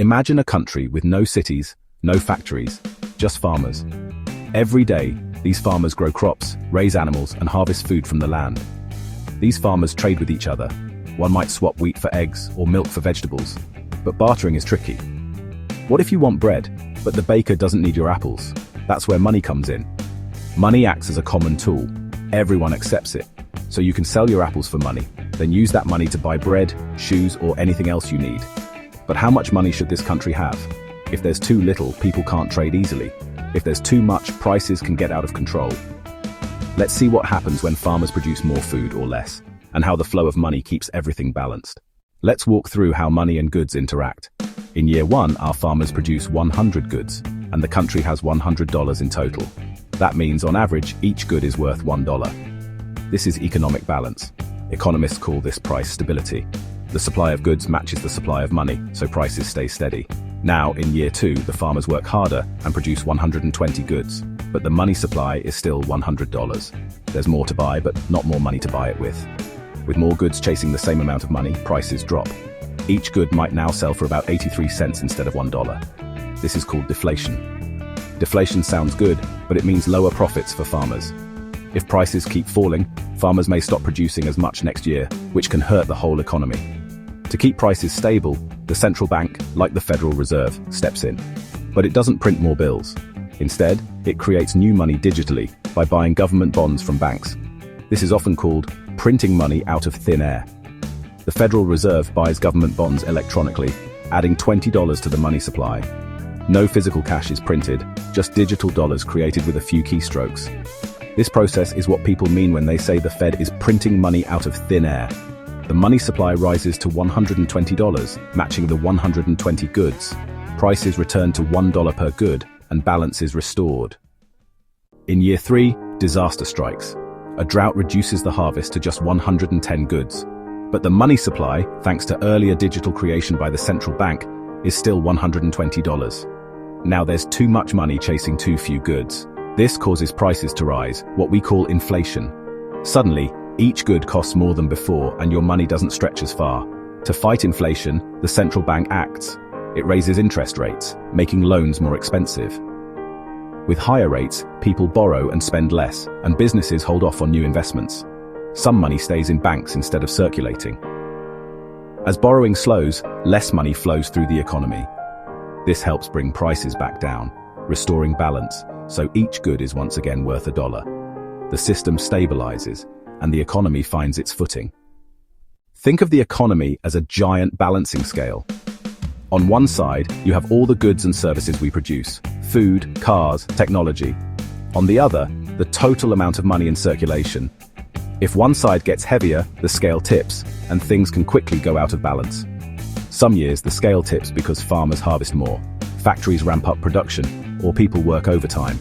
Imagine a country with no cities, no factories, just farmers. Every day, these farmers grow crops, raise animals, and harvest food from the land. These farmers trade with each other. One might swap wheat for eggs or milk for vegetables. But bartering is tricky. What if you want bread, but the baker doesn't need your apples? That's where money comes in. Money acts as a common tool. Everyone accepts it. So you can sell your apples for money, then use that money to buy bread, shoes, or anything else you need. But how much money should this country have? If there's too little, people can't trade easily. If there's too much, prices can get out of control. Let's see what happens when farmers produce more food or less, and how the flow of money keeps everything balanced. Let's walk through how money and goods interact. In year 1, our farmers produce 100 goods, and the country has $100 in total. That means, on average, each good is worth $1. This is economic balance. Economists call this price stability. The supply of goods matches the supply of money, so prices stay steady. Now, in year 2, the farmers work harder and produce 120 goods, but the money supply is still $100. There's more to buy, but not more money to buy it with. With more goods chasing the same amount of money, prices drop. Each good might now sell for about 83 cents instead of $1. This is called deflation. Deflation sounds good, but it means lower profits for farmers. If prices keep falling, farmers may stop producing as much next year, which can hurt the whole economy. To keep prices stable, the central bank, like the Federal Reserve, steps in. But it doesn't print more bills. Instead, it creates new money digitally by buying government bonds from banks. This is often called printing money out of thin air. The Federal Reserve buys government bonds electronically, adding $20 to the money supply. No physical cash is printed, just digital dollars created with a few keystrokes. This process is what people mean when they say the Fed is printing money out of thin air. The money supply rises to $120, matching the 120 goods. Prices return to $1 per good, and balance is restored. In year 3, disaster strikes. A drought reduces the harvest to just 110 goods. But the money supply, thanks to earlier digital creation by the central bank, is still $120. Now there's too much money chasing too few goods. This causes prices to rise, what we call inflation. Suddenly, each good costs more than before and your money doesn't stretch as far. To fight inflation, the central bank acts. It raises interest rates, making loans more expensive. With higher rates, people borrow and spend less, and businesses hold off on new investments. Some money stays in banks instead of circulating. As borrowing slows, less money flows through the economy. This helps bring prices back down, restoring balance, so each good is once again worth $1. The system stabilizes, and the economy finds its footing. Think of the economy as a giant balancing scale. On one side, you have all the goods and services we produce: food, cars, technology. On the other, the total amount of money in circulation. If one side gets heavier, the scale tips, and things can quickly go out of balance. Some years, the scale tips because farmers harvest more, factories ramp up production, or people work overtime.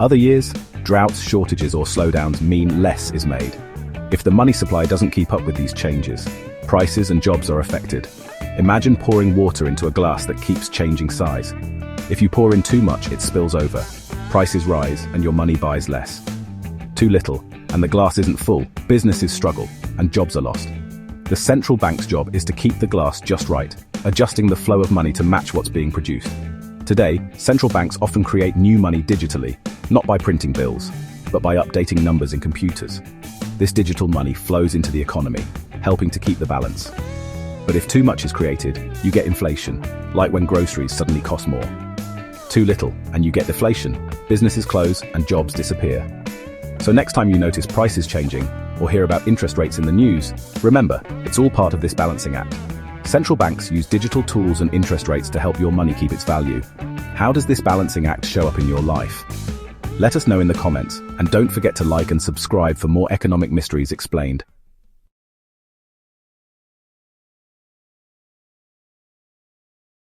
Other years, droughts, shortages, or slowdowns mean less is made. If the money supply doesn't keep up with these changes, prices and jobs are affected. Imagine pouring water into a glass that keeps changing size. If you pour in too much, it spills over. Prices rise and your money buys less. Too little, and the glass isn't full, businesses struggle, and jobs are lost. The central bank's job is to keep the glass just right, adjusting the flow of money to match what's being produced. Today, central banks often create new money digitally, not by printing bills, but by updating numbers in computers. This digital money flows into the economy, helping to keep the balance. But if too much is created, you get inflation, like when groceries suddenly cost more. Too little, and you get deflation. Businesses close and jobs disappear. So next time you notice prices changing, or hear about interest rates in the news, remember, it's all part of this balancing act. Central banks use digital tools and interest rates to help your money keep its value. How does this balancing act show up in your life? Let us know in the comments, and don't forget to like and subscribe for more economic mysteries explained.